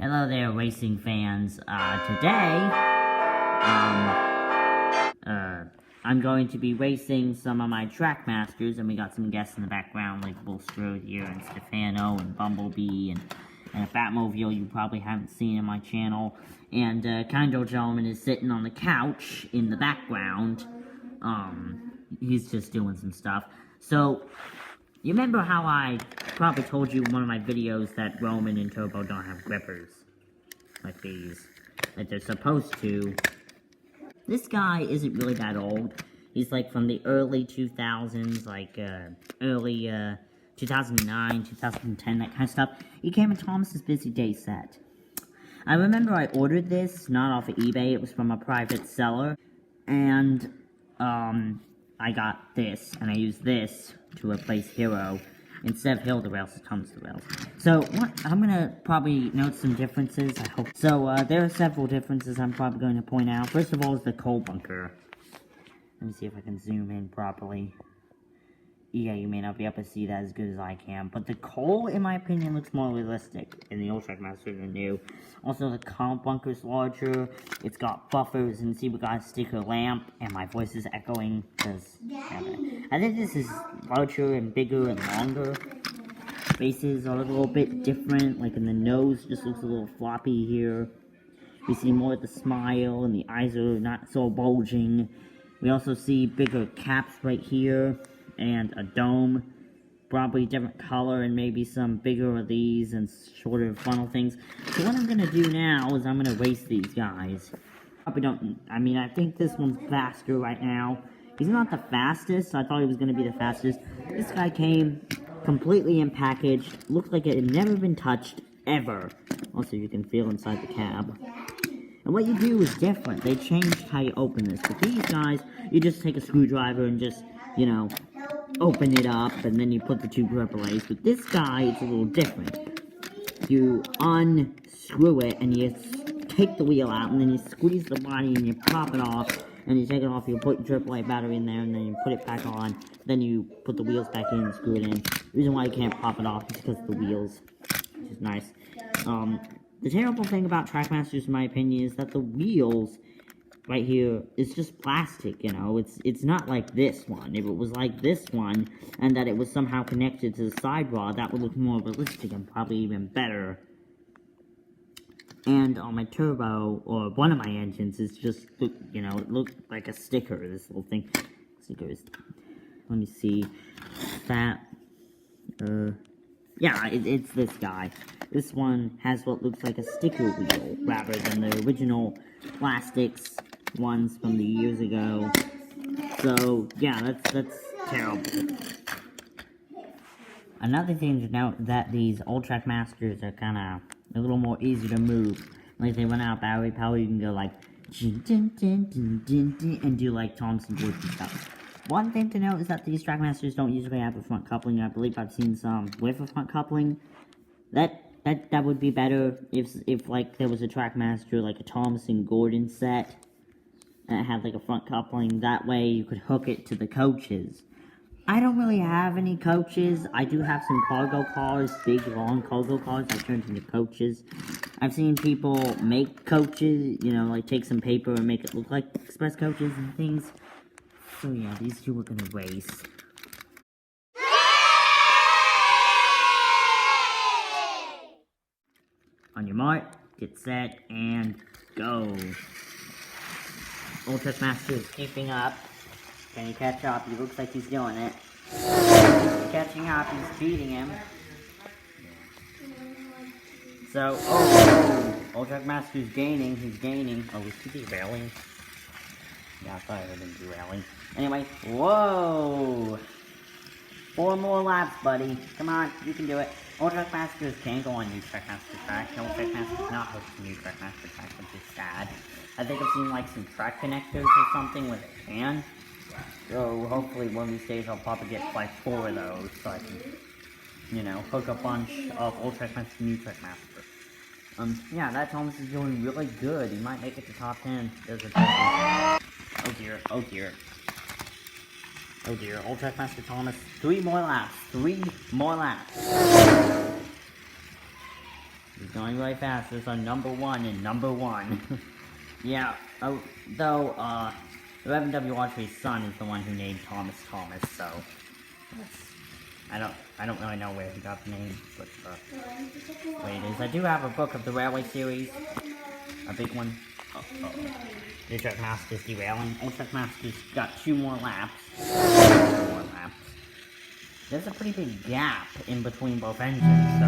Hello there, racing fans. Today, I'm going to be racing some of my Trackmasters, and we got some guests in the background, like Bullstrode here, and Stefano, and Bumblebee, and a Batmobile you probably haven't seen in my channel. And, kind old gentleman is sitting on the couch in the background. He's just doing some stuff. So, you remember how I probably told you in one of my videos that Roman and Turbo don't have grippers? Like these. Like they're supposed to. This guy isn't really that old. He's like from the early 2000s, like early 2009, 2010, that kind of stuff. He came in Thomas's Busy Day set. I remember I ordered this, not off of eBay, it was from a private seller. And, I got this, and I used this to replace Hero. Instead of Hill the Rails, it's Thomas the Rails. So, I'm gonna probably note some differences, I hope. So, there are several differences I'm probably going to point out. First of all is the coal bunker. Let me see if I can zoom in properly. Yeah, you may not be able to see that as good as I can, but the coal, in my opinion, looks more realistic in the old Trackmaster than the new. Also, the coal bunker's larger, it's got buffers, and see we got a sticker lamp, and my voice is echoing, because I think this is larger and bigger and longer. Faces are a little bit different, like in the nose just looks a little floppy here. We see more of the smile, and the eyes are not so bulging. We also see bigger caps right here, and a dome, probably different color, and maybe some bigger of these and shorter funnel things. So what I'm gonna do now is I'm gonna race these guys. Probably don't, I think this one's faster right now. He's not the fastest, I thought he was gonna be the fastest. This guy came completely unpackaged, looked like it had never been touched, ever. Also, you can feel inside the cab. And what you do is different, they changed how you open this. But these guys, you just take a screwdriver and just, you know, open it up, and then you put the two AAAs. But this guy, it's a little different. You unscrew it, and you take the wheel out, and then you squeeze the body, and you pop it off, and you take it off, you put your AAA battery in there, and then you put it back on, then you put the wheels back in and screw it in. The reason why you can't pop it off is because of the wheels, which is nice. The terrible thing about Trackmasters, in my opinion, is that the wheels right here is just plastic, you know, it's not like this one. If it was like this one, and that it was somehow connected to the side rod, that would look more realistic and probably even better. And on my turbo, or one of my engines, is just, you know, it looked like a sticker, this little thing. Stickers. Let me see. That, yeah, it's this guy. This one has what looks like a sticker wheel, rather than the original plastics ones from the years ago. So, yeah, that's terrible. Another thing to note that these old Trackmasters are kinda a little more easy to move. Like, they run out of battery power, you can go like, and do like Thompson boards and stuff. One thing to note is that these Trackmasters don't usually have a front coupling. I believe I've seen some with a front coupling. That would be better if like there was a Trackmaster, like a Thomas and Gordon set, and it had like a front coupling. That way you could hook it to the coaches. I don't really have any coaches. I do have some cargo cars, big long cargo cars I turned into coaches. I've seen people make coaches, you know, like take some paper and make it look like express coaches and things. So yeah, these two are gonna race. On your mark, get set, and go. Old Trackmaster is keeping up. Can he catch up? He looks like he's doing it. He's catching up, he's beating him. So, Old Trackmaster's gaining, he's gaining. Oh, is he derailing? Yeah, I thought I heard him derailing. Anyway, whoa! 4 more laps, buddy. Come on, you can do it. Old Trackmasters can go on new Trackmaster tracks. Old Trackmaster's not hosting new Trackmaster tracks, which is sad. I think I've seen like some track connectors or something where they can. So hopefully one of these days I'll probably get like 4 of those so I can, you know, hook a bunch of Old Trackmaster to new Trackmaster. Yeah, that Thomas is doing really good. He might make it to top 10. There's a oh dear, oh dear. Oh dear, Old Trackmaster Thomas, 3 more laps, 3 more laps. going really fast. There's our number 1 and number 1. Yeah, though, 11W Archery's son is the one who named Thomas, so I don't really know where he got the name, but way it is. I do have a book of the Railway series, a big one. New Trackmaster's derailing. Old Trackmaster's got 2 more laps. There's a pretty big gap in between both engines, so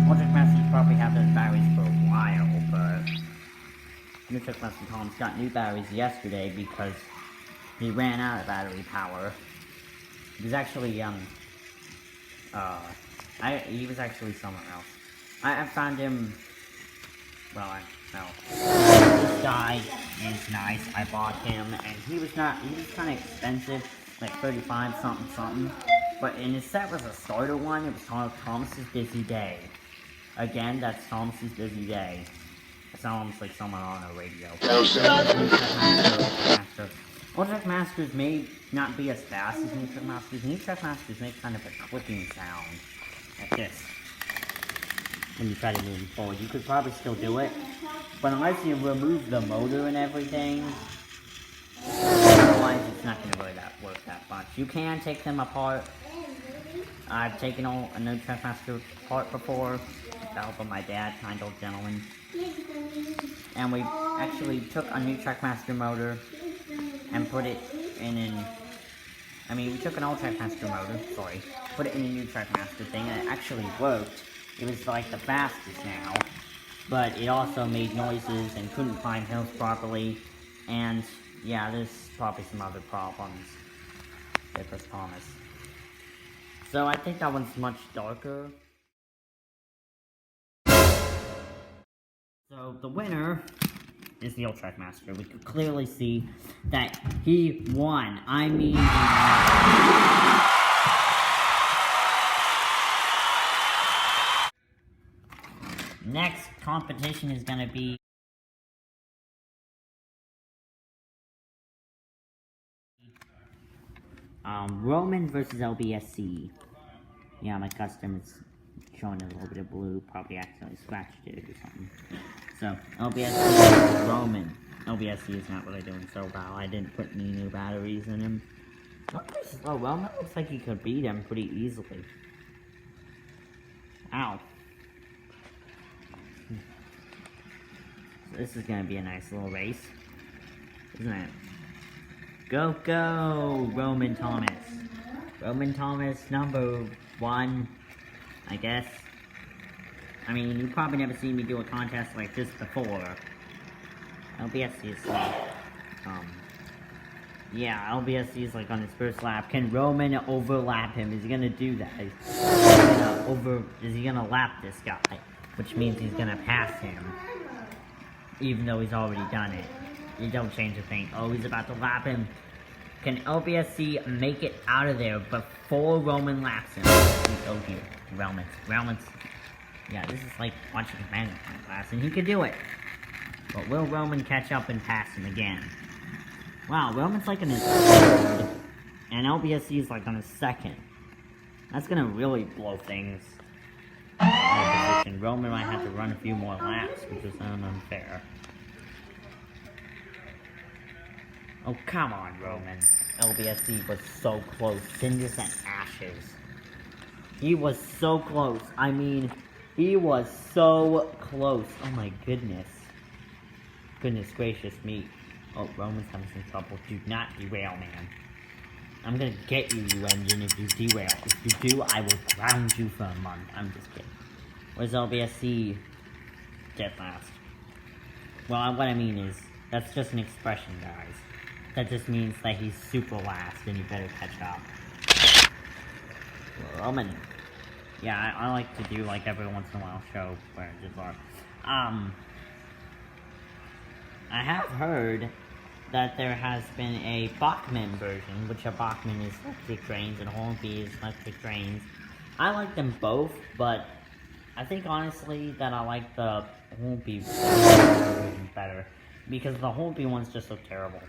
Old Trackmasters probably have those batteries for a while, but New Trackmaster Tom's got new batteries yesterday because he ran out of battery power. He was actually, he was actually somewhere else. I found him, well, this guy is nice. I bought him, and he was kind of expensive, like 35 something. But in his set was a starter one. It was called Thomas's Busy Day. Again, that's Thomas's Busy Day. It sounds like someone on a radio. Old Trackmasters may not be as fast as New Trackmasters. New Trackmasters make kind of a clicking sound, like this. When you try to move forward, you could probably still do it, but unless you remove the motor and everything, otherwise it's not going to really work that much. You can take them apart. I've taken a new Trackmaster apart before, with the help of my dad, kind old gentleman. And we actually took a new Trackmaster motor and put it in we took an old Trackmaster motor, put it in a new Trackmaster thing, and it actually worked. It was like the fastest now, but it also made noises and couldn't climb hills properly, and yeah, there's probably some other problems with this Thomas. So I think that one's much darker. So the winner is the old Trackmaster. We could clearly see that he won. I mean, next competition is gonna be Roman versus LBSC. Yeah, my custom is showing a little bit of blue. Probably accidentally scratched it or something. So, LBSC versus Roman. LBSC is not really doing so well. I didn't put any new batteries in him. Not pretty slow. Roman looks like he could beat him pretty easily. Ow. So this is gonna be a nice little race, isn't it? Go, go, Roman Thomas. Roman Thomas, number 1, I guess. I mean, you've probably never seen me do a contest like this before. LBSC is yeah, LBSC is like on his first lap. Can Roman overlap him? Is he gonna do that? Is he gonna lap this guy? Which means he's gonna pass him, even though he's already done it. You don't change a thing. Oh, he's about to lap him. Can LBSC make it out of there before Roman laps him? Oh dear, Roman's. Yeah, this is like watching a management class, and he could do it. But will Roman catch up and pass him again? Wow, Roman's like in his 3rd, and LBSC is like on his 2nd. That's gonna really blow things out of position. Roman might have to run a few more laps, which is unfair. Oh, come on, Roman. LBSC was so close. Cinders and ashes. He was so close. I mean, he was so close. Oh my goodness. Goodness gracious me. Oh, Roman's having some trouble. Do not derail, man. I'm gonna get you, you engine, if you derail. If you do, I will ground you for a month. I'm just kidding. Where's LBSC? Dead last. Well, what I mean is, that's just an expression, guys. That just means that he's super last, and you better catch up. Roman. Yeah, I like to do, like, every once in a while show where it just are. I have heard that there has been a Bachmann version, which a Bachmann is electric trains and Hornby is electric trains. I like them both, but I think honestly that I like the Hornby version better, because the Hornby ones just look terrible.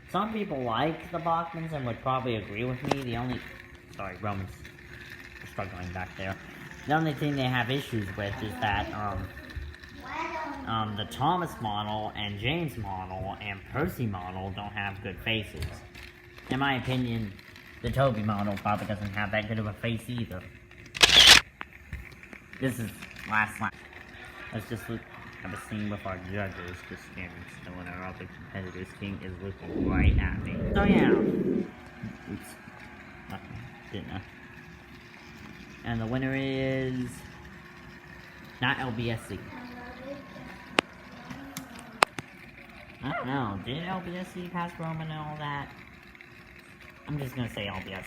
Some people like the Bachmans and would probably agree with me. Sorry, Roman's struggling back there. The only thing they have issues with is that, the Thomas model and James model and Percy model don't have good faces. In my opinion, the Toby model probably doesn't have that good of a face either. This is last line. Let's just have a scene with our judges, because so when our other competitors, King is looking right at me. So yeah. Oops. Didn't I? And the winner is not LBSC. I don't know. Did LBSC pass Roman and all that? I'm just gonna say LBSC.